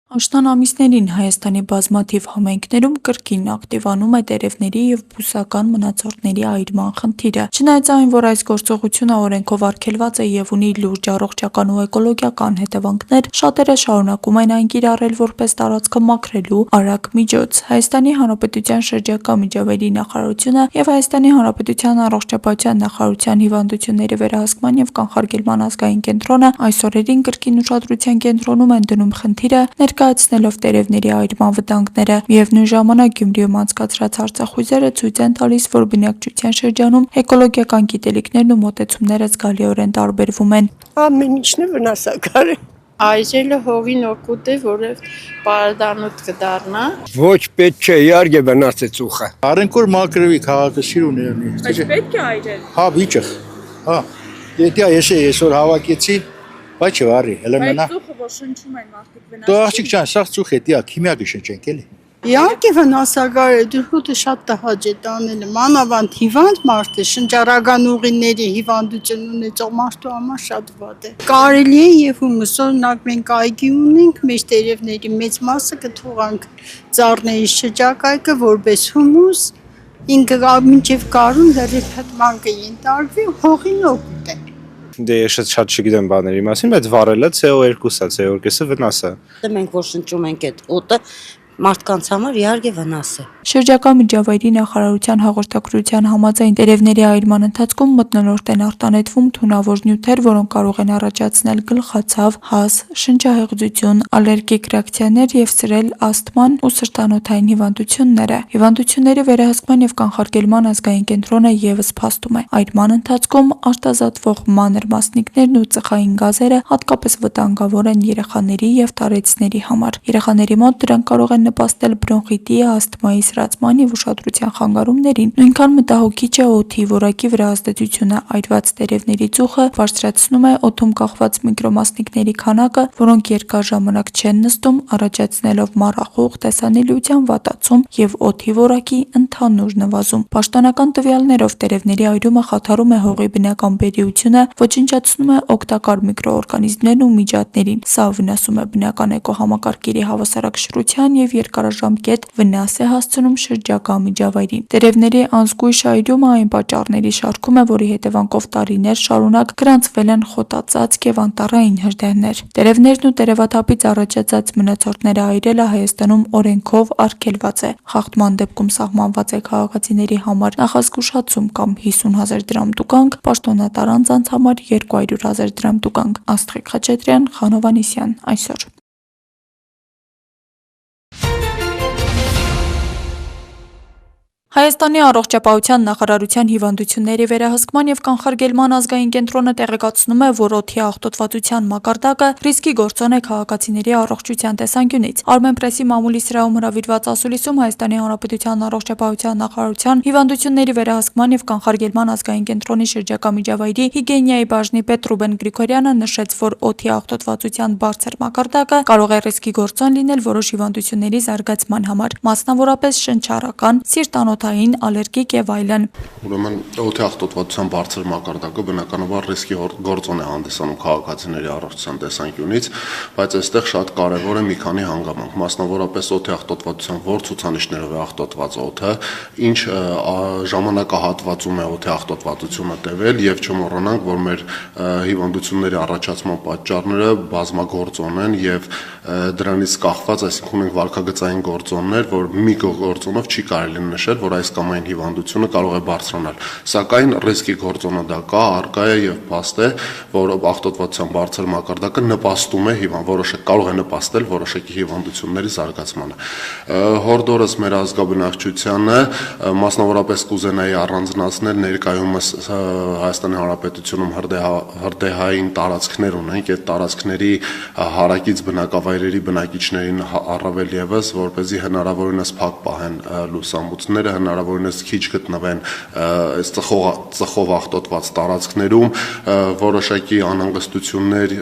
Աշնան ամիսներին Հայաստանի բազմաթիվ համայնքներում կրկին ակտիվանում է տերևների և բուսական մնացորդների այրման խնդիրը։ Չնայած այն, որ այս գործողությունը օրենքով արգելված է և ունի լուրջ առողջական ու էկոլոգիական հետևանքներ, շատերը շարունակում են այն կիրառել որպես տարածքը մաքրելու արագ միջոց։ Հայաստանի Հանրապետության շրջակա միջավայրի նախարարությունը և Հայաստանի Հանրապետության առողջապահության նախարարության հիվանդությունների վերահսկման և կանխարգելման ազգային կենտրոնը այս օրերին կրկին ուշադրության կենտրոնում են դնում խնդիրը, ներկայացնելով տերևների այրման վտանգները։ Միևնույն ժամանակ Գյումրիում անցկացրած հարցախույզերը ցույց են տալիս, որ բնակչության շրջանում էկոլոգիական գիտելիքներն ու մոտեցումները զգալիորեն տարբերվում են։ Ամեն ինչն է վնասակար է։ Այժելը հողին օգուտ է, որև պարադանոտ կդառնա։ Ոչ պետք չէ, իհարկե վնասեց ուխը։ Արենքոր մակրվի քաղաքը սիրուն է։ Բայց պետք է այրել։ Հա, վիճախ։ Հա։ Եթե այսօր հավաքեցի, բայց չվարի, հələ մնա։ Բայց ծուխը որ շնչում են մարդիկ վնաս։ Դու աղջիկ ջան, սա ծուխ է, դիա քիմիա կշնչենք էլի։ Իհարկե վնասակար է, դուրհուտը շատ տհաճ է տանելը, մանավանդ հիվանդ մարդը, շնչառական ուղիների հիվանդություն ունեցող մարդու համար շատ վատ է։ Կարելի է եւ հումս, օրինակ մենք այգի ունենք, մեր տերևների մեծ մասը կթողանք ծառների շրջակայքը որպես հումուս, ինքը մինչև գարուն լրիվ հտման կենտարկվի, հողին օգուտ է։ Դե ես շատ չգիտեմ բաների մասին, բայց վառելը CO2-ը, CO2-ը վնաս է։ Մենք որ շնչում ենք այդ օդը, մարդկանց համար իհարկե վնաս է։ Շրջակա միջավայրի նախարարության հաղորդագրության համաձայն տերևների այրման ընթացքում մթնոլորտ են արտանետվում թունավոր նյութեր, որոնք կարող են առաջացնել գլխացավ, հազ, շնչահեղձություն, ալերգիկ ռեակցիաներ և սրել ասթման ու սրտանոթային հիվանդությունները։ Հիվանդությունների վերահսկման և կանխարգելման ազգային կենտրոնը ևս փաստում է։ Այրման ընթացքում արտազատվող մանր մասնիկներն ու ծխային գազերը հատկապես վտանգավոր են երեխաների և տարեցների համար։ Երեխաների մոտ դրանք կարող են նպաստել բրոնխիտի, ասթմայի սրացման և ուշադրության խանգարումներին։ Նույնքան մտահոգիչ է օդի որակի վրա ազդեցությունը։ Այրված տերևների ծուխը բարձրացնում է օդում կախված միկրոմասնիկների քանակը, որոնք երկար ժամանակ չեն նստում, առաջացնելով մառախուղ, տեսանելիության վատացում և օդի որակի ընդհանուր նվազում։ Պաշտոնական տվյալներով տերևների այրումը խաթարում է հողի բնական բերրիությունը, ոչնչացնում է օգտակար միկրոօրգանիզմներն ու միջատներին։ Սա վնասում է բնական էկոհամակարգերի հավասարակշռության և երկարաժամկետ վնաս է հասցնում շրջակա միջավայրին։ Տերևների անզգույշ այրումը այն պատճառների շարքում է, որի հետևանքով տարիներ շարունակ գրանցվել են խոտածածկ և անտառային հրդեհներ։ Տերևներն ու տերևաթափից առաջացած մնացորդները այրելը Հայաստանում օրենքով արգելված է։ Խախտման դեպքում սահմանված է քաղաքացիների համար նախազգուշացում կամ 50,000 դրամ տուգանք, պաշտոնատար անձանց համար 200,000 դրամ տուգանք։ Աստղիկ Խաչատրյան, Խանո Վանեսյան, այսօր։ Հայաստանի առողջապահության նախարարության հիվանդությունների վերահսկման և կանխարգելման ազգային կենտրոնը տեղեկացնում է, որ օդի աղտոտվածության մակարդակը ռիսկի գործոն է քաղաքացիների առողջության տեսանկյունից։ Armenpress-ի մամուլի սրահում հրավիրված ասուլիսում Հայաստանի Հանրապետության առողջապահության նախարարության հիվանդությունների վերահսկման և կանխարգելման ազգային կենտրոնի շրջակա միջավայրի հիգիենայի բաժնի պետ Ռուբեն Գրիգորյանը նշեց, որ օդի աղտոտվածության բարձր մակարդակը կարող է ռիսկի գործոն լինել որոշ հիվանդությունների զարգացման համար, մասնավորապես շնչառական, սիրտանոթային, ալերգիկ եւ այլն։ Ուրեմն օդի աղտոտվածության բարձր մակարդակը բնականաբար ռիսկի գործոն է հանդիսանում քաղաքացիների առողջության տեսանկյունից, բայց այստեղ շատ կարևոր է մի քանի հանգամանք, մասնավորապես օդի աղտոտվածության որ ցուցանիշներով է աղտոտված օդը, ինչ ժամանակահատվածում է օդի աղտոտվածությունը տևել եւ չմոռանանք, որ մեր հիվանդությունների առաջացման պատճառները բազմագործոն են եւ դրանից կախված, այսինքն ունենք վարքագծային գործոններ, որ մի գործոնով չի կարելի նշել, որ այս կամ այն հիվանդությունը կարող է բարձրանալ։ Սակայն ռիսկի գործոնը դա կա, առկա է եւ փաստ է, որ աղտոտվածության բարձր մակարդակը նպաստում է կարող է նպաստել որոշակի հիվանդությունների զարգացմանը։ Հորդորս մեր ազգաբնակչությանը, մասնավորապես կուզենայի առանձնացնել ներկայումս Հայաստանի Հանրապետությունում հրդեհային տարածքներ ունենք, այդ տարածքների հարակից բնակավայրերի բնակիչներին առավել եւս, որպեսզի հնարավորինս փակ պահեն լուսամուծները, հնարավորինս քիչ գտնվեն ծխով աղտոտված տարածքներում, որոշակի անհանգստություններ,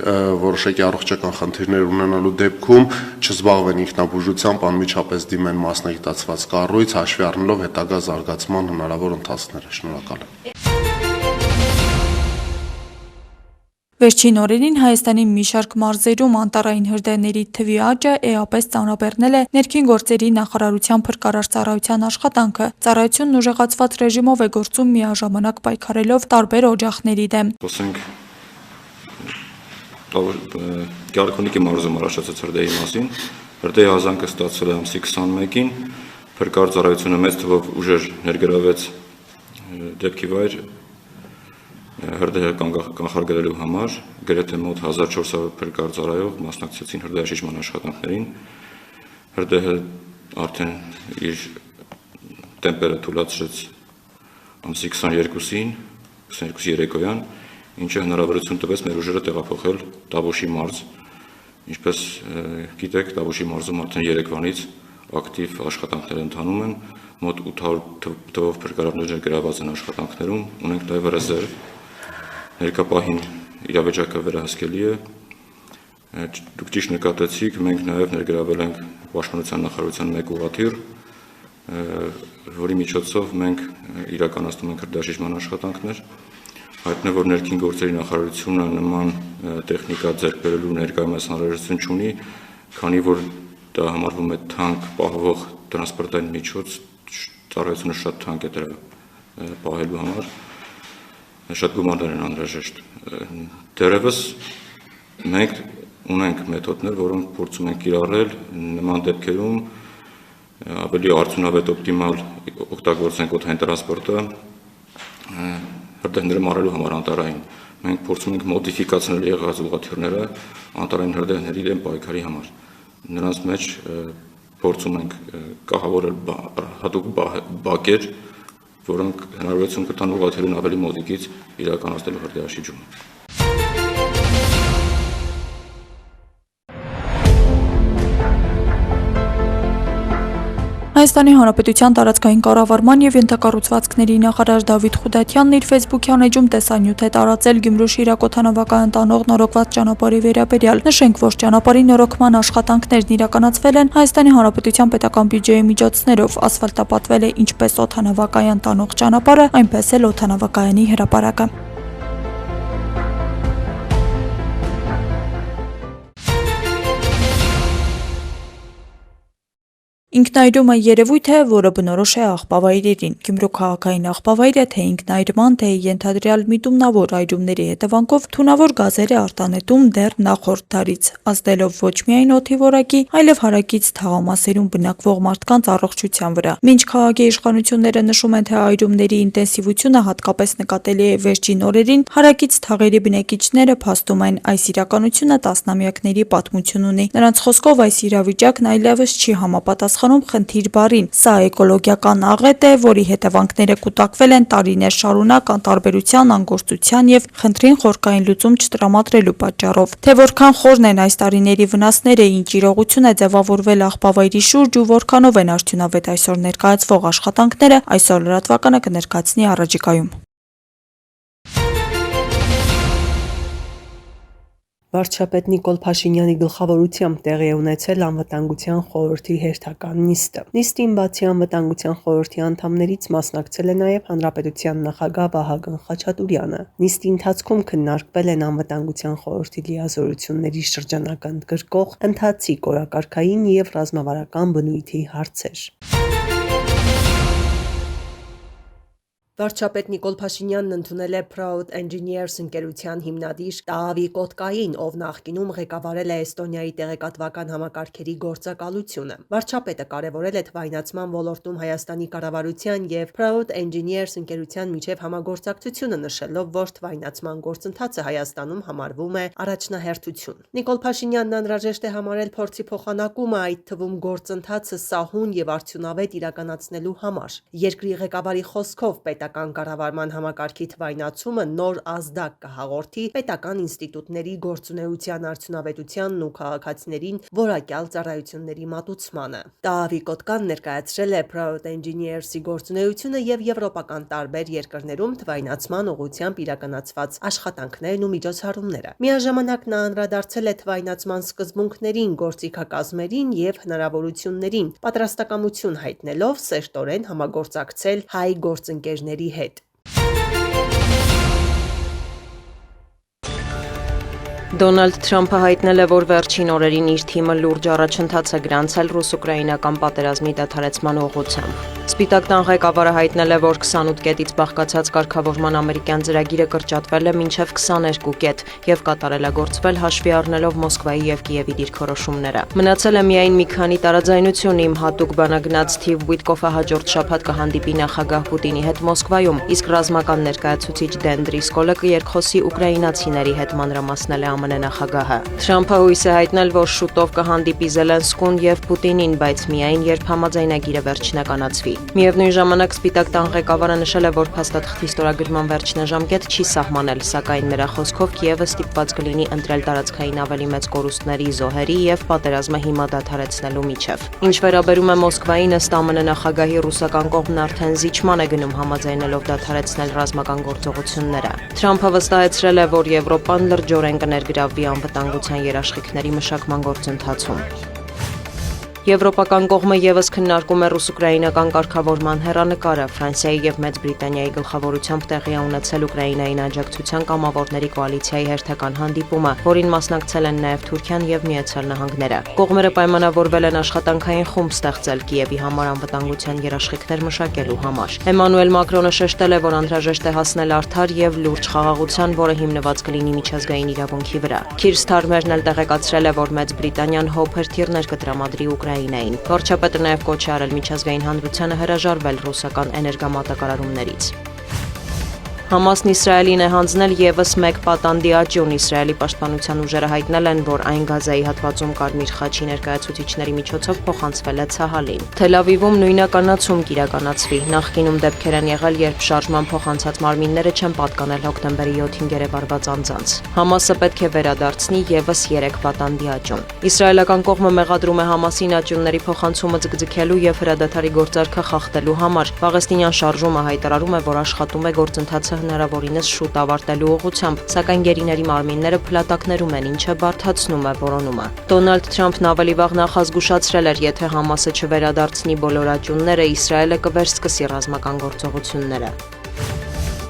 որոշակի առողջական խնդիրներ ունենալու դեպքում չզբաղվեն ինքնաբուժությամբ, անմիջապես դիմեն մասնագիտացված կառույց, հաշվի առնելով հետագա զարգացման հնարավոր ընթացքները։ Շնորհակալ եմ։ Վերջին օրերին Հայաստանի մի շարք մարզերում անտառային հրդեհների թվի աճը էապես ծանրաբեռնել է ներքին գործերի նախարարության փրկարար ծառայության աշխատանքը։ Ծառայությունն ուժեղացված ռեժիմով է գործում միաժամանակ պայքարելով տարբեր օջախների դեմ։ Խոսենք Գարքունիքի մարզում առաջացած հրդեհի մասին։ Հրդեհի ազանքը ստացվել է ամսի 21-ին։ Փրկարար ծառայությունը մեծ թվով ուժեր ներգրավեց դեպքի վայր հրդեհը կանխարգելելու համար, գրեթե մոտ 1400 փրկարար ծառայող մասնակցեցին հրդեհաշիջման աշխատանքներին։ Հրդեհը արդեն իր տեմպերը թուլացրեց ամսի 22-ին, 22-ի երեկոյան, ինչը հնարավորություն տվեց մեր ուժերը տեղափոխել Տավուշի մարզ։ Ինչպես գիտեք, Տավուշի մարզում արդեն երեկվանից ակտիվ աշխատանքներ ընթանում են, մոտ 800 թվով փրկարարներ ներգրավված են աշխատանքներում, ունենք նաև ռեզերվ։ Ներկապահին իրավիճակը վերահսկելի է։ Դուք ճիշտ նկատեցիք, մենք նաև ներգրավել ենք Պաշտպանության նախարարության մեկ ուղղաթիռ, որի միջոցով մենք իրականացնում ենք հրդեհաշիջման աշխատանքներ։ Հայտնի է, որ ներքին գործերի նախարարությունը նման տեխնիկա ձեռք բերելու ներկայումս անհրաժեշտություն չունի, քանի որ դա համարվում է թանկ պահվող տրանսպորտային միջոց, ծառայությունը շատ թանկ է դրա պահելու համար։ Շատ գումարներ են անհրաժեշտ։ Դեռևս մենք ունենք մեթոդներ, որոնք փորձում ենք կիրառել նման դեպքերում ավելի արդյունավետ օպտիմալ օգտագործենք օդային տրանսպորտը հրդեհները մարելու համար անտառային։ Մենք փորձում ենք մոդիֆիկացնել եղած ուղղաթիռները անտառային հրդեհների դեմ պայքարի համար։ Նրանց մեջ փորձում ենք կահավորել հատուկ բակեր, որոնք հնարավորություն կտան ուղղաթիռին ավելի մոտիկից իրականացնելու հրդեհաշիջումը։ Հայաստանի Հանրապետության տարածքային կառավարման եւ ենթակառուցվածքների նախարար Դավիթ Խուդատյանն իր Facebook-յան էջում տեսանյութ է տարածել Գյումրու-Շիրակ օդանավակայան տանող նորոգված ճանապարհի վերաբերյալ։ Նշենք, որ ճանապարհի նորոգման աշխատանքներն իրականացվել են Հայաստանի Հանրապետության պետական բյուջեի միջոցներով, ասֆալտապատվել է ինչպես օդանավակայան տանող ճանապարհը, այնպես էլ օդանավակայանի հրապարակը։ Ինքնայրումը երևույթ է, որը բնորոշ է աղբավայրերին։ Գյումրու քաղաքային աղբավայրը թե ինքնայրման, թե ենթադրյալ միտումնավոր այրումների հետևանքով թունավոր գազեր է արտանետում դեռ նախորդ դարից, ազդելով ոչ միայն օդի որակի, այլև հարակից թաղամասերում բնակվող մարդկանց առողջության վրա։ Մինչ քաղաքի իշխանությունները նշում են, թե այրումների ինտենսիվությունը հատկապես նկատելի է վերջին օրերին, հարակից թաղերի բնակիչները փաստում են, այս իրականությունը տասնամյակների պատմություն ունի։ Նրանց խոսքով այս իրավիճակն այլևս չի համապատասխանում խնդիր բառին։ Սա էկոլոգիական աղետ է, որի հետևանքները կուտակվել են տարիներ շարունակ անտարբերության, անգործության եւ խնդրին խորքային լուծում չտրամադրելու պատճառով։ Թե որքան խորն են այս տարիների վնասները, ինչ իրողություն է ձևավորվել աղբավայրի շուրջ ու որքանով են արդյունավետ այսօր ներկայացվող աշխատանքները, այսօր լրատվականը կներկայացնի առաջիկայում։ Վարչապետ Նիկոլ Փաշինյանի գլխավորությամբ տեղի է ունեցել Անվտանգության խորհրդի հերթական նիստը։ Նիստին բացի Անվտանգության խորհրդի անդամներից մասնակցել է նաև Հանրապետության նախագահ Վահագն Խաչատուրյանը։ Նիստի ընթացքում քննարկվել են Անվտանգության խորհրդի լիազորությունների շրջանակը ընդգրկող ընթացիկ օրակարգային և ռազմավարական բնույթի հարցեր։ Վարչապետ Նիկոլ Փաշինյանն ընդունել է Proud Engineers ընկերության հիմնադիր Տահավի Կոտկային, ով նախկինում ղեկավարել է Էստոնիայի տեղեկատվական համակարգերի գործակալությունը։ Վարչապետը կարևորել է թվայնացման ոլորտում Հայաստանի կառավարության և Proud Engineers ընկերության միջև համագործակցությունը, նշելով, որ թվայնացման գործընթացը Հայաստանում համարվում է առաջնահերթություն։ Նիկոլ Փաշինյանն անհրաժեշտ է համարել փորձի փոխանակումը, այդ թվում գործընթացը սահուն և արդյունավետ իրականացնելու համար։ Երկրի ղեկավարի խոսքով պետական կառավարման համակարգի թվայնացումը նոր ազդակ կհաղորդի պետական ինստիտուտների գործունեության արդյունավետությանն ու քաղաքացիներին որակյալ ծառայությունների մատուցմանը։ Տահավի Կոտկան ներկայացրել է Proud Engineers-ի գործունեությունը և եվրոպական տարբեր երկրներում թվայնացման ուղղությամբ իրականացված աշխատանքներն ու միջոցառումները։ Միաժամանակ նա անդրադարձել է թվայնացման սկզբունքներին, գործիքակազմերին և հնարավորություններին, պատրաստակամություն հայտնելով սերտորեն համագործակցել հայ գործընկերների հետ։ Դոնալդ Թրամփը հայտնել է, որ վերջին օրերին իր թիմը լուրջ առաջընթաց է գրանցել ռուս-ուկրաինական պատերազմի դադարեցման ուղղությամբ։ Սպիտակ տան ղեկավարը հայտնել է, որ 28 կետից բաղկացած կարգավորման ամերիկյան ծրագիրը կրճատվել է մինչև 22 կետ եւ կատարելագործվել հաշվի առնելով Մոսկվայի եւ Կիևի դիրքորոշումները։ Մնացել է միայն մի քանի տարաձայնություն, իմ հատուկ բանագնաց Սթիվ Ուիտկոֆը հաջորդ շաբաթ կհանդիպի նախագահ Պուտինի հետ Մոսկվայում, իսկ ռազմական ներկայացուցիչ Դեն Դրիսկոլը կերխոսի ուկրաինացիների հետ մանրամասնել է ԱՄՆ նախագահը։ Թրամփը հույս է հայտնել, որ շուտով կհանդիպի Զելենսկուն եւ Պուտինին, բայց միայն երբ համաձայնագիրը վերջնականացվի։ Միևնույն ժամանակ Սպիտակ տան ղեկավարը նշել է, որ փաստաթղթի ստորագրման վերջնաժամկետ չի սահմանել, սակայն նրա խոսքով Կիևը ստիպված կլինի ընտրել տարածքային ավելի մեծ կորուստների, զոհերի եւ պատերազմը հիմա դադարեցնելու միջև։ Ինչ վերաբերում է Մոսկվային, ըստ ԱՄՆ նախագահի ռուսական կողմն արդեն զիջման է գնում համաձայնելով դադարեցնել ռազմական գործողությունները։ Թրամփը վստահեցրել է, որ Եվրոպան լրջորեն կներգրավվի անվտանգության երաշխիքների մշակման գործընթացում։ Եվրոպական կողմը եւս քննարկում է ռուս-ուկրաինական կարգավորման հեռանկարը։ Ֆրանսիայի եւ Մեծ Բրիտանիայի գլխավորությամբ տեղի է ունեցել Ուկրաինային աջակցության կամավորների կոալիցիայի հերթական հանդիպումը, որին մասնակցել են նաեւ Թուրքիան եւ Միացյալ Նահանգները։ Կողմերը պայմանավորվել են աշխատանքային խումբ ստեղծել Կիևի համար անվտանգության երաշխիքներ մշակելու համար։ Էմանուել Մակրոնը շեշտել է, որ անհրաժեշտ է հասնել արդար եւ լուրջ խաղաղության, որը հիմնված կլինի միջազգային իրավունքի վրա։ Քիր Սթարմերն էլ տեղեկացրել է, որ Մեծ Բրիտանիան հոբերթիրներ կտրամադրի Ուկրաինային։ Վարչապետը նաև կոչ է արել միջազգային հանրությանը հրաժարվել ռուսական էներգամատակարարումներից։ Համասն Իսրայելին է հանձնել եւս մեկ պատանդի աճյուն։ Իսրայելի պաշտպանության ուժերը հայտնել են, որ այն Գազայի հատվածում Կարմիր խաչի ներկայացուցիչների միջոցով փոխանցվել է Ցահալին։ Թել Ավիվում նույնականացում կիրականացվի։ Նախկինում դեպքեր են եղել, երբ շարժման փոխանցած մարմինները չեն պատկանել հոկտեմբերի 7-ին գերեվարված անձանց։ Համասը պետք է վերադարձնի եւս 3 պատանդի աճյուն։ Իսրայելական կողմը մեղադրում է Համասին աճյունների փոխանցումը ձգձգելու եւ հրադադարի գործարքը խախտելու համար։ Պաղեստինյան շարժումը հայտարարում է, որ աշխատում է գործընթացը հնարավորինս շուտ ավարտելու ուղղությամբ, սակայն գերիների մարմինները փլատակներում են, ինչը բարդացնում է որոնումը։ Դոնալդ Թրամփն ավելի վաղ նախազգուշացրել էր, եթե Համասը չվերադարձնի բոլոր աճյունները, Իսրայելը կվերսկսի ռազմական գործողությունները։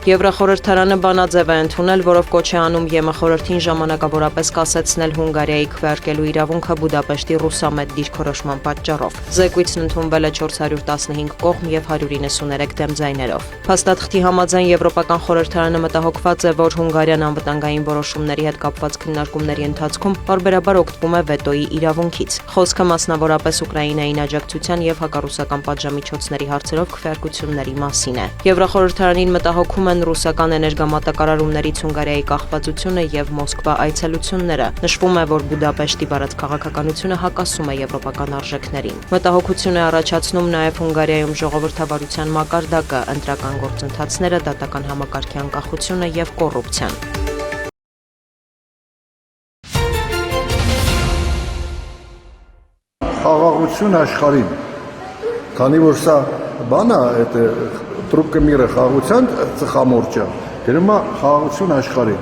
Եվրախորհրդարանը բանաձև է ընդունել, որով կոչ է անում ԵՄ խորհրդին ժամանակավորապես կասեցնել Հունգարիայի քվեարկելու իրավունքը Բուդապեշտի ռուսամետ դիրքորոշման պատճառով։ Զեկույցն ընդունվել է 415 կողմ եւ 193 դեմ ձայներով։ Փաստաթղթի համաձայն Եվրոպական խորհրդարանը մտահոգված է, որ Հունգարիան անվտանգային որոշումների հետ կապված քննարկումների ընթացքում բարբերաբար օգտվում է վետոյի իրավունքից։ Խոսքը մասնավորապես Ուկրաինային աջակցության եւ հակառուսական պատժամիջոցների հարցերով քվեարկությունների մասին է։ Եվրախորհրդարանին մտահոգում ռուսական էներգամատակարարումներից Հունգարիայի կախվածությունը եւ Մոսկվա այցելությունները։ Նշվում է, որ Բուդապեշտի բառած քաղաքականությունը հակասում է եվրոպական արժեքներին։ Մտահոգություն է առաջացնում նաեւ Հունգարիայում ժողովրդավարության մակարդակը, ընտրական գործընթացները, դատական համակարգի անկախությունը եւ կոռուպցիան։ Խաղաղություն աշխարհին։ Քանի որ սա բանա այդ Трубка мира խաղաղության ծխամորճը, դերումա խաղաղություն աշխարհին։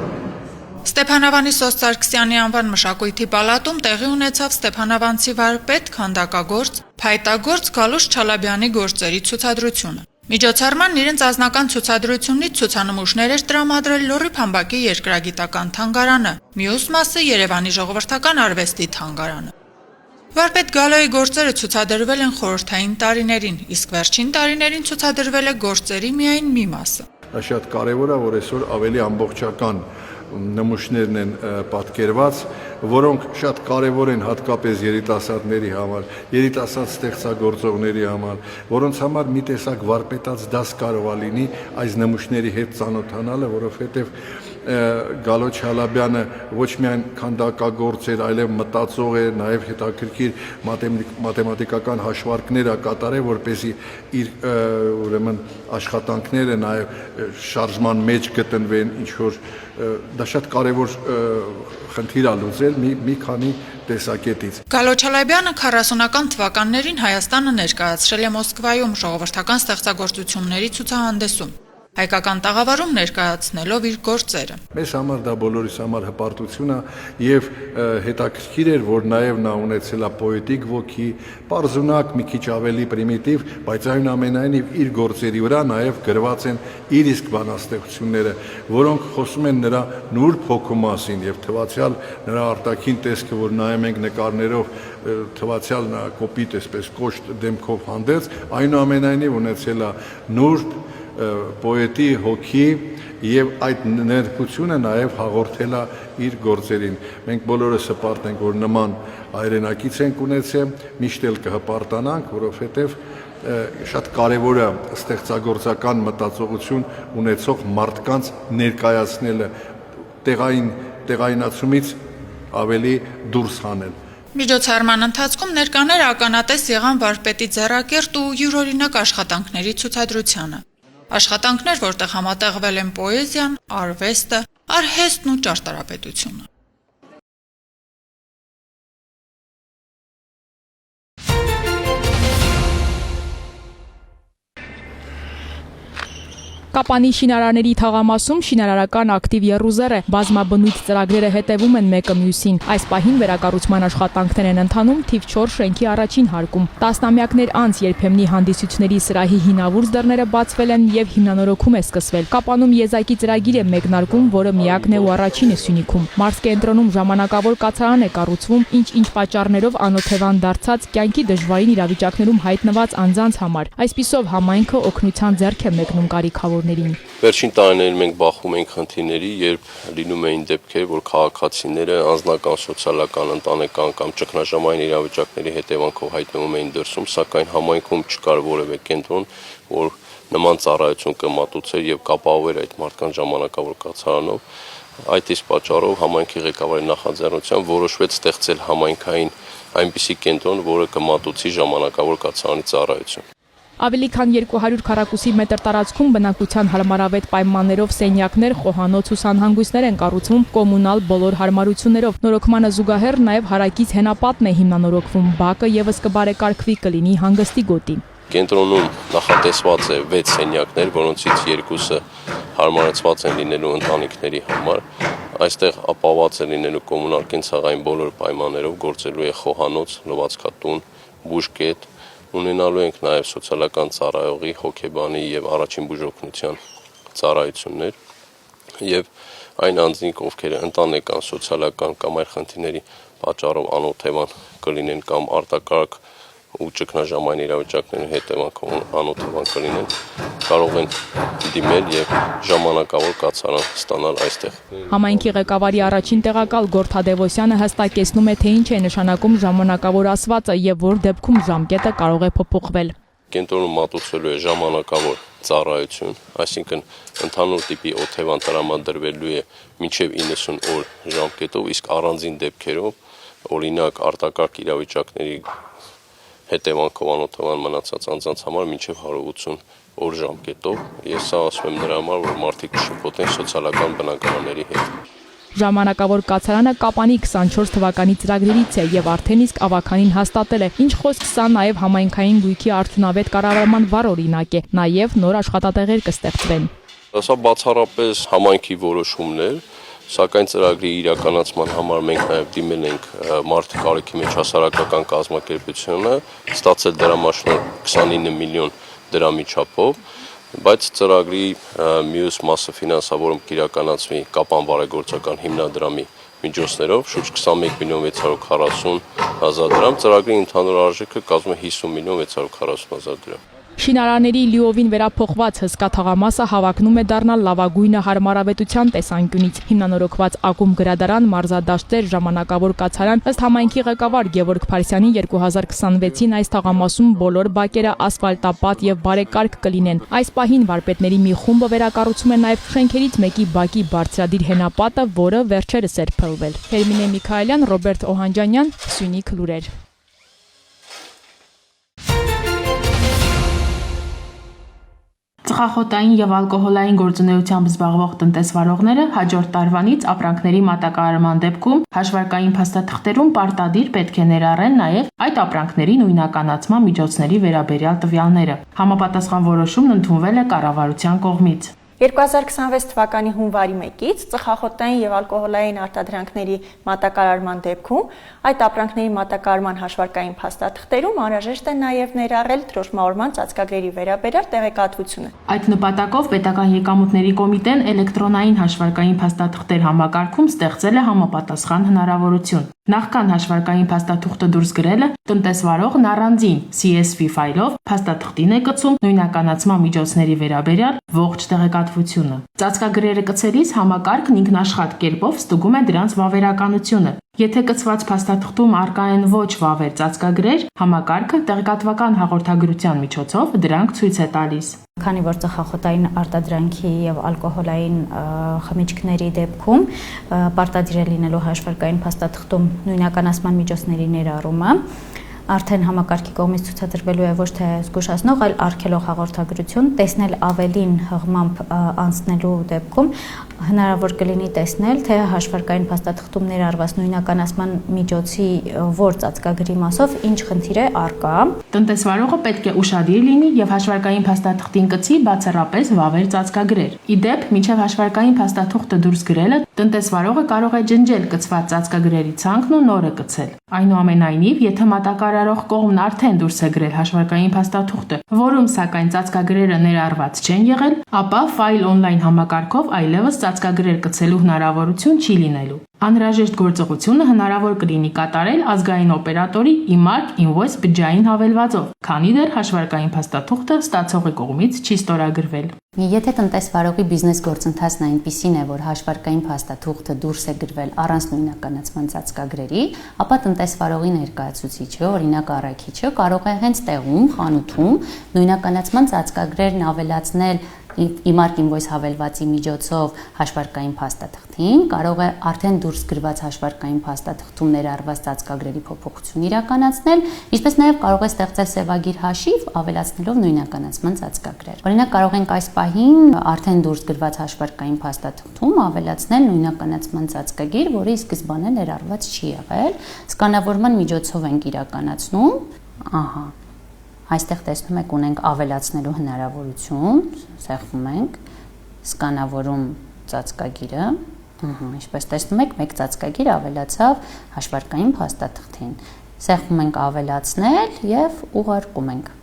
Ստեփանավանի Սոս Սարգսյանի անվան մշակույթի պալատում տեղի ունեցավ Ստեփանավանցի վարպետ, քանդակագործ, փայտագործ Գալուշ Չալաբյանի գործերի ցուցադրությունը։ Միջոցառմանն իրենց անձնական ցուցադրությունից ցուցանմուշներ էր տրամադրել Լոռի Փամբակի երկրագիտական թանգարանը, մյուս մասը Երևանի ժողովրդական արվեստի թանգարանը։ Վարպետ Գալոյի գործերը ցուցադրվել են խորհրդային տարիներին, իսկ վերջին տարիներին ցուցադրվել է գործերի միայն մի մասը։ Դա շատ կարևոր է, որ այսօր ավելի ամբողջական նմուշներն են պատկերված, որոնք շատ կարևոր են հատկապես երիտասարդների համար, երիտասարդ ստեղծագործողների համար, որոնց համար մի տեսակ վարպետաց դաս կարող է լինի այս նմուշների հետ ծանոթանալը, որովհետև Գալո Չալաբյանը ոչ միայն քանդակագործ էր, այլև մտածող էր, նաև հետաքրքիր մաթեմատիկական հաշվարկներ է կատարել, որպեսզի իր ուրեմն աշխատանքները նաև շարժման մեջ գտնվեն, ինչ որ դա շատ կարևոր խնդիր է լուծել մի քանի տեսակետից։ Գալո Չալաբյանը 40-ական թվականներին Հայաստանը ներկայացրել է Մոսկվայում ժողովրդական ստեղծագործությունների ցուցահանդեսում։ հայկական տաղավարում ներկայացնելով իր գործերը։ Մեզ համար դա բոլորիս համար հպարտություն է եւ հետաքրքիր էր, որ նաեւ նա ունեցել է պոետիկ ոգի, պարզունակ, մի քիչ ավելի պրիմիտիվ, բայց այնուամենայնիվ իր գործերի վրա նաեւ գրված են իր իսկ բանաստեղծությունները, որոնք խոսում են նրա նուրբ հոգու մասին եւ թվացial նրա արտաքին տեսքը, որ նայում ենք նկարներով, թվացial նա կոպիտ այսպես կոշտ դեմքով հանդերձ, այնուամենայնիվ ունեցել է նուրբ պոետի հոգի եւ այդ ներկությունը նաեւ հաղորդել է իր գործերին։ Մենք բոլորս հպարտ ենք, որ նման հայրենակից ենք ունեցել, միշտ էլ կհպարտանանք, որովհետեւ շատ կարեւոր է ստեղծագործական մտածողություն ունեցող մարդկանց ներկայացնելը, տեղայնացումից ավելի դուրս հանել։ Միջոցառման ընթացքում ներկաները ականատես եղան վարպետի ձեռակերտ ու յուրօրինակ աշխատանքների ցուցադրությանը։ Աշխատանքներ, որտեղ համատեղվել են պոեզիան, արվեստը, արհեստն ու ճարտարապետությունը։ Կապանի շինարարների թաղամասում շինարարական ակտիվ եռուզեռ է, բազմաբնույթ ծրագրերը հետևում են մեկը մյուսին։ Այս պահին վերակառուցման աշխատանքներ են ընթանում թիվ 4 շենքի առաջին հարկում։ Տասնամյակներ անց երբեմնի հանդիսությունների սրահի հինավուրց դռները բացվել են եւ հիմնանորոգում է սկսվել։ Կապանում եզակի ծրագիր է մեկնարկում, որը միակն է ու առաջինը Սյունիքում։ Մարզկենտրոնում ժամանակավոր կացարան է կառուցվում, ինչ պատճառներով անօթևան դարձած կյանքի դժվարին իրավիճակներում հայտնված անձանց համար։ Այսպիսով համայնքը օգնության ձեռք է մեկնում կարիքավոր։ Վերջին տարիներին մենք բախվում ենք խնդիրների, երբ լինում էին դեպքեր, որ քաղաքացիները անձնական, սոցիալական, ընտանեկան կամ ճգնաժամային իրավիճակների հետևանքով հայտնվում էին դրսում, սակայն համայնքում չկար որևէ կենտրոն, որ նման ծառայություն կմատուցեր եւ կապահովեր այդ մարդկանց ժամանակավոր կացարանով։ Այդ իսկ պատճառով համայնքի ղեկավարի նախաձեռնությամբ որոշվեց ստեղծել համայնքային այնպիսի կենտրոն, որը կմատուցի ժամանակավոր կացարանի ծառայություն։ Ավելի քան 200 քառակուսի մետր տարածքում բնակության հարմարավետ պայմաններով սենյակներ, խոհանոց ու սանհանգույցներ են կառուցվում կոմունալ բոլոր հարմարություններով։ Նորոգմանը զուգահեռ նաև հարակից հենապատն է հիմնանորոգվում, բակը եւս կբարեկարգվի, կլինի հանգստի գոտի։ Կենտրոնում նախատեսված է 6 սենյակներ, որոնցից 2-ը հարմարեցված են լինելու ընտանիքների համար։ Այստեղ ապահովված է լինելու կոմունալ կենցաղային բոլոր պայմաններով, գործելու է խոհանոց, լվացքատուն, բուժկետ, ունենալու ենք նաև սոցիալական ծառայողի, հոգեբանի եւ առաջին բուժօգնության ծառայություններ եւ այն անձինք, ովքեր ընտանեկան, սոցիալական կամ այլ խնդիրների պատճառով անօթևան կլինեն կամ արտակարգ ու ճգնաժամային իրավիճակների հետևանքով անօթևան կլինեն, կարող են դիմել եւ ժամանակավոր կացարան ստանալ այստեղ։ Համայնքի ղեկավարի առաջին տեղակալ Գորթ Հադևոսյանը հստակեցնում է, թե ինչ է նշանակում ժամանակավոր ասվածը եւ որ դեպքում ժամկետը կարող է փոփոխվել։ Կենտրոնում մատուցվելու է ժամանակավոր ծառայություն, այսինքն ընդհանուր տիպի օթևան տրամադրվելու է մինչև 90 օր ժամկետով, իսկ առանձին դեպքերով, օրինակ արտակարգ իրավիճակների հետևանքով անօթևան մնացած անձանց համար մինչև 180 օր ժամկետով։ Ես սա ասում եմ նրա համար, որ մարդիկ շփոթեն սոցիալական բնակարանների հետ։ Ժամանակավոր կացարանը Կապանի 24 թվականի ծրագրերից է եւ արդեն իսկ ավականին հաստատել է։ Ինչ խոսք սա նաեւ համայնքային գույքի արդյունավետ կառավարման վառ օրինակ է, նաեւ նոր աշխատատեղեր կստեղծվեն։ Սա բացառապես համայնքի որոշումն է, սակայն ծրագրի իրականացման համար մենք նաեւ դիմել ենք Մարդ կարիքի մեջ հասարակական կազմակերպությունը, ստացել դրամաշնորհ 29 միլիոն դրամի չափով, բայց ծրագրի մյուս մասը ֆինանսավորում կիրականացվի Կապան բարեգործական հիմնադրամի միջոցներով շուրջ 21 միլիոն 640 հազար դրամ, ծրագրի ընդհանուր արժեքը կազմում է 50 միլիոն 640 հազար դրամ։ Շինարաների լիովին վերափոխված հսկա թաղամասը հավակնում է դառնալ լավագույնը հարմարավետության տեսանկյունից։ Հիմնանորոգված ակումբ գրադարան, մարզադաշտեր, ժամանակավոր կացարան, ըստ համայնքի ղեկավար Գևորգ Փարիսյանի 2026-ին այս թաղամասում բոլոր բակերը ասֆալտապատ եւ բարեկարգ կլինեն։ Այս պահին վարպետների մի խումբը վերակառուցում է նաեւ շենքերից մեկի բակի բարձրադիր հենապատը, որը վերջերս էր փլվել։ Հերմինե Միքայելյան, Ռոբերտ Օհանջանյան, Սյունիք լուրեր։ Ծխախոտային եւ ալկոհոլային գործունեությամբ զբաղվող տնտեսվարողները հաջորդ տարվանից ապրանքների մատակարարման դեպքում հաշվարկային փաստաթղթերում պարտադիր պետք է ներառեն նաեւ այդ ապրանքների նույնականացման միջոցների վերաբերյալ տվյալները։ Համապատասխան որոշումն ընդունվել է կառավարության կողմից։ 2026 թվականի հունվարի 1-ից ծխախոտային եւ ալկոհոլային արտադրանքների մատակարարման դեպքում այդ ապրանքների մատակարարման հաշվարկային փաստաթղթերում անհրաժեշտ է նաեւ ներառել դրոշմավորման ծածկագրերի վերաբերյալ տեղեկատվությունը։ Այդ նպատակով պետական եկամուտների կոմիտեն էլեկտրոնային հաշվարկային փաստաթղթեր համակարգում ստեղծել է համապատասխան հնարավորություն։ Նախքան հաշվարկային փաստաթուղթը դուրս գրելը, տնտեսվարողն առանձին CSV ֆայլով փաստաթղթին է կցում նույնականացման միջոցների վերաբերյալ ողջ տեղեկատվությունը։ Ծածկագրերը կցելիս համակարգն ինքնաշխատ կերպով ստուգում է դրանց վավերականությունը։ Եթե կցված փաստաթղթում առկա են ոչ վավեր ծածկագրեր, համակարգը տեղեկատվական հաղորդագրության միջոցով դրանք ցույց է տալիս։ Քանի որ ծխախոտային արտադրանքի եւ ալկոհոլային խմիչքների դեպքում պարտադիր է լինելու հաշվարկային փաստաթղթում նույնականացման միջոցների ներառումը, արդեն համակարգի կողմից ցուցադրվելու է ոչ թե զգուշացնող, այլ արգելող հաղորդագրություն, տեսնել ավելին հղմամբ անցնելու դեպքում հնարավոր կլինի տեսնել, թե հաշվարկային փաստաթղթում ներառված նույնականացման միջոցի որ ծածկագրի մասով ինչ խնդիր է առկա։ Տնտեսվարողը պետք է ուշադիր լինի եւ հաշվարկային փաստաթղթին կցի բացառապես վավեր ծածկագրեր։ Իդեպ, մինչեւ հաշվարկային փաստաթուղթը դուրս գրելը, տնտեսվարողը կարող է ջնջել կցված ծածկագրերի ցանկն ու նորը կցել։ Այնուամենայնիվ, եթե մատակարարող կողմն արդեն դուրս է գրել հաշվարկային փաստաթուղթը, որում սակայն ծածկագրերը ներառված չեն եղել, ապա ֆայլ օնլայն համակարգով այլևս ծածկագրեր կցելու հնարավորություն չի լինելու։ Անհրաժեշտ գործողությունը հնարավոր կլինի կատարել ազգային օպերատորի իմարկ ինվոյս բջջային հավելվածով, քանի դեռ հաշվարկային փաստաթուղթը ստացողի կողմից չի ստորագրվել։ Եթե տնտեսվարողի բիզնես գործընթացն այնպիսին է, որ հաշվարկային փաստաթուղթը դուրս է գրվել առանց նույնականացման ծածկագրերի, ապա տնտեսվարողի ներկայացուցիչը, օրինակ առաքիչը, կարող է հենց տեղում, խանութում նույնականացման ծածկագրերն ավելացնել իմարկ ինվոյս հավելվածի միջոցով հաշվարկային փաստաթղթին, կարող է արդեն դուրս գրված հաշվարկային փաստաթղթում ներառված ծածկագրերի փոփոխություն իրականացնել, ինչպես նաև կարող է ստեղծել սևագիր հաշիվ, ավելացնելով նույնականացման ծածկագրեր։ Օրինակ, կարող ենք այս պահին արդեն դուրս գրված հաշվարկային փաստաթղթում ավելացնել նույնականացման ծածկագիր, որի սկզբանե ներառված չի եղել, սկանավորման միջոցով ենք իրականացնում, ահա Այստեղ տեսնում եք ունենք ավելացնելու հնարավորություն, սեղմում ենք, սկանավորում ծածկագիրը, ինչպես տեսնում եք, մեկ ծածկագիր ավելացավ հաշվարկային փաստաթղթին, սեղմում ենք ավելացնել և ուղարկում ենք։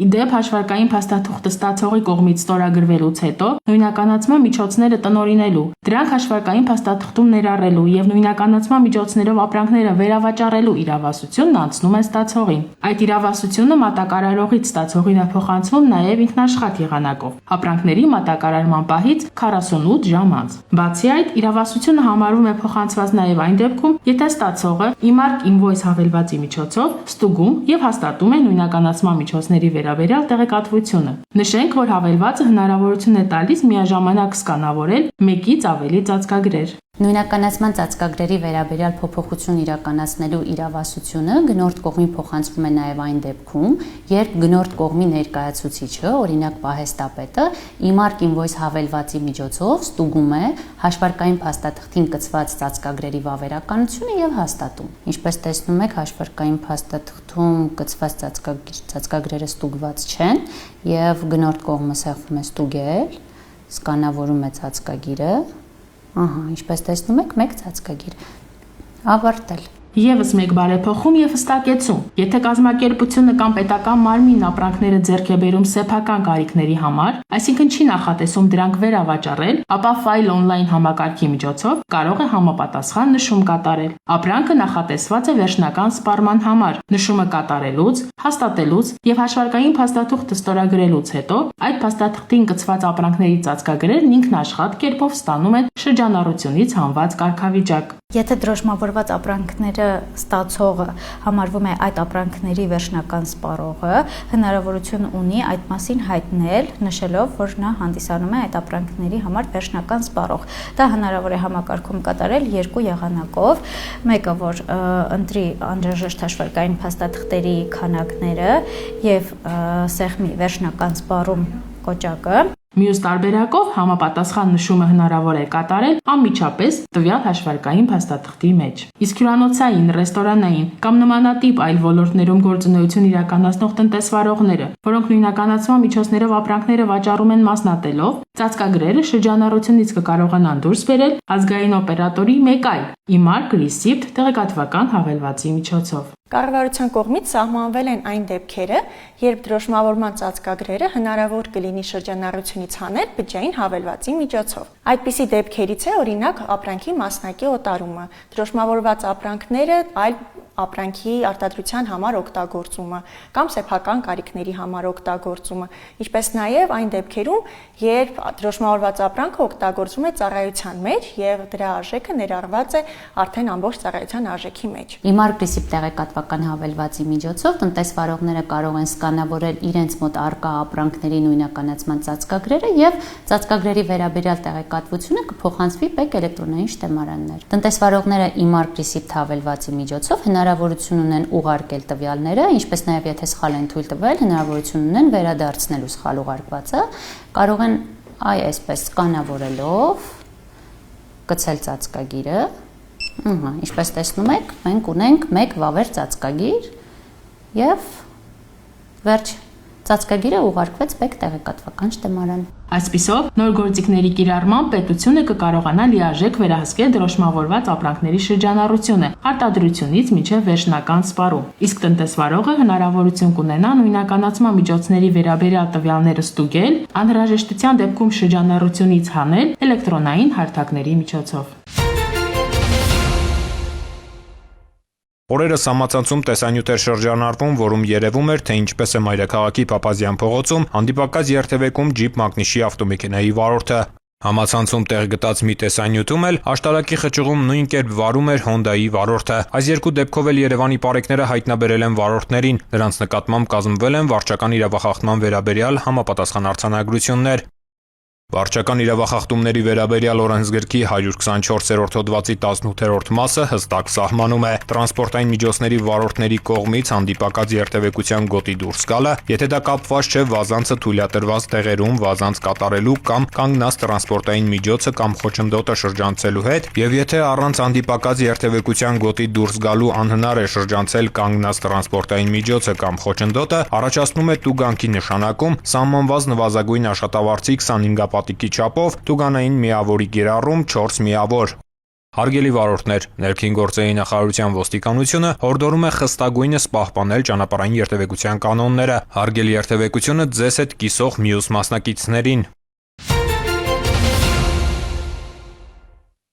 Իդեպ հաշվարկային փաստաթուղթը ստացողի կողմից ստորագրվելուց հետո նույնականացման միջոցները տնօրինելու, դրանք հաշվարկային փաստաթղթում ներառելու եւ նույնականացման միջոցներով ապրանքները վերավաճառելու իրավասությունն անցնում է ստացողին։ Այդ իրավասությունը մատակարարողից ստացողին է փոխանցվում նաեւ ինքնաշխատ եղանակով, ապրանքների մատակարարման պահից 48 ժամ անց։ Բացի այդ, իրավասությունը համարվում է փոխանցված նաեւ այն դեպքում, եթե ստացողը իմարկ ինվոյս հավելվածի միջոցով ստուգում եւ հաստատում է նույնականացման միջոցների վերաբերյալ տեղեկատվությունը։ Նշենք, որ հավելվածը հնարավորություն է տալիս միաժամանակ սկանավորել մեկից ավելի ծածկագրեր։ Նույնականացման ծածկագրերի վերաբերյալ փոփոխություն իրականացնելու իրավասությունը գնորդ կողմին փոխանցվում է նաև այն դեպքում, երբ գնորդ կողմի ներկայացուցիչը, օրինակ պահեստապետը, իմարկ ինվոյս հավելվածի միջոցով ստուգում է հաշվարկային փաստաթղթին կցված ծածկագրերի վավերականությունը եւ հաստատում։ Ինչպես տեսնում եք, հաշվարկային փաստաթղթում կցված ծածկագրերը ստուգված չեն եւ գնորդ կողմը սեղմում է ստուգել, սկանավորում է ծածկագիրը, ինչպես տեսնում եք, մեկ ծածկագիր, ավարտել։ Եվս մեկ բարեփոխում եւ հստակեցում. Եթե կազմակերպությունը կամ պետական մարմինն ապրանքները ձեռք է բերում սեփական կարիքների համար, այսինքն չի նախատեսում դրանք վերավաճառել, ապա ֆայլ օնլայն համակարգի միջոցով կարող է համապատասխան նշում կատարել։ Ապրանքը նախատեսված է վերջնական սպառման համար։ Նշումը կատարելուց, հաստատելուց եւ հաշվարկային փաստաթուղթը ստորագրելուց հետո այդ փաստաթղթին կցված ապրանքների ծածկագրերն ինքնաշխատ կերպով ստանում են շրջանառությունից հանված կարգավիճակ։ Եթե դրոշմավորված ապրանքները ստացողը համարվում է այդ ապրանքների վերջնական սպառողը, հնարավորություն ունի այդ մասին հայտնել, նշելով, որ նա հանդիսանում է այդ ապրանքների համար վերջնական սպառող։ Դա հնարավոր է համակարգում կատարել երկու եղանակով, մեկը, որ ընտրի անհրաժեշտ հաշվարկային փաստաթղթերի քանակները եւ սեղմի վերջնական սպառում կոճակը, Մյուս տարբերակով համապատասխան նշումը հնարավոր է կատարել անմիջապես տվյալ հաշվարկային փաստաթղթի մեջ։ Իսկ հյուրանոցային, ռեստորանային կամ նմանատիպ այլ ոլորտներում գործունեություն իրականացնող տնտեսվարողները, որոնք նույնականացման միջոցներով ապրանքները վաճառում են մասնատելով, ծածկագրերը շրջանառությունից կկարողանան դուրս բերել ազգային օպերատորի մեկ այլ Imark Receipt տեղեկատվական հավելվածի միջոցով։ Կառավարության կողմից սահմանվել են այն դեպքերը, երբ դրոշմավորման ծածկագրերը հնարավոր կլինի շրջանառությունից հանել բջջային հավելվածի միջոցով։ Այդպիսի դեպքերից է օրինակ ապրանքի մասնակի օտարումը, դրոշմավորված ապրանքները այլ ապրանքի արտադրության համար օգտագործումը կամ սեփական կարիքների համար օգտագործումը, ինչպես նաև այն դեպքերում, երբ դրոշմավորված ապրանքը օգտագործվում է ծառայության մեջ եւ դրա արժեքը ներառված է արդեն ամբողջ ծառայության արժեքի մեջ։ Imark Receipt տեղեկատվական հավելվածի միջոցով տնտեսվարողները կարող են սկանավորել իրենց մոտ առկա ապրանքների նույնականացման ծածկագրերը եւ ծածկագրերի վերաբերյալ տեղեկատվությունը կփոխանցվի ՊԵԿ էլեկտրոնային շտեմարաններ։ Տնտեսվարողները Imark Receipt հավելվածի միջոցով հնարավորություն ունեն ուղարկել տվյալները, ինչպես նաև եթե սխալ են թույլ տվել, հնարավորություն ունեն վերադարձնելու սխալ ուղարկվածը, կարող են այսպես սկանավորելով գցել ծածկագիրը։ Ինչպես տեսնում եք, մենք ունենք մեկ վավեր ծածկագիր եւ վերջ ծածկագիրը ուղարկվեց ՊԵԿ տեղեկատվական շտեմարան։ Այսպիսով, նոր գործիքների կիրառմամբ պետությունը կկարողանա լիարժեք վերահսկել դրոշմավորված ապրանքների շրջանառությունը արտադրությունից մինչև վերջնական սպառում։ Իսկ տնտեսվարողը հնարավորություն կունենա նույնականացման միջոցների վերաբերյալ տվյալները ստուգել, անհրաժեշտության դեպքում շրջանառությունից հանել էլեկտրոնային հարթակների միջոցով։ Օրերս համացանցում տեսանյութ էր շրջանառվում, որում երևում էր, թե ինչպես է Մայրաքաղաքի Փափազյան փողոցում հանդիպակաց երթևեկում ջիպ մակնիշի ավտոմեքենայի վարորդը։ Համացանցում տեղ գտած մի տեսանյութում էլ աշտարակի խճուղում նույն կերպ վարում էր Հոնդայի վարորդը։ Այս երկու դեպքով էլ Երևանի պարեկները հայտնաբերել են վարորդներին։ Նրանց նկատմամբ կազմվել են վարչական իրավախախտման վերաբերյալ համապատասխան արձանագրություններ։ Վարչական իրավախախտումների վերաբերյալ օրենսգրքի 124-րդ հոդվածի 18-րդ մասը հստակ սահմանում է տրանսպորտային միջոցների վարորդների կողմից հանդիպակաց երթևեկության գոտի դուրս գալը, եթե դա կապված չէ վազանցը թույլատրված տեղերում վազանց կատարելու կամ կանգնած տրանսպորտային միջոցը կամ խոչընդոտը շրջանցելու հետ, եւ եթե առանց հանդիպակաց երթևեկության գոտի դուրս գալու անհնար է շրջանցել կանգնած տրանսպորտային միջոցը կամ խոչընդոտը, առաջացնում է տուգանքի նշանակում սահմանված նվազագույն աշխատավարձի 25 պատիկի չափով տուգանային միավորի կիրառում 4 միավոր։ Հարգելի վարորդներ, ներքին գործերի նախարարության ոստիկանությունը հորդորում է խստագույնս պահպանել ճանապարհային երթևեկության կանոնները, հարգել երթևեկությունը ձեզ հետ կիսող մյուս մասնակիցներին։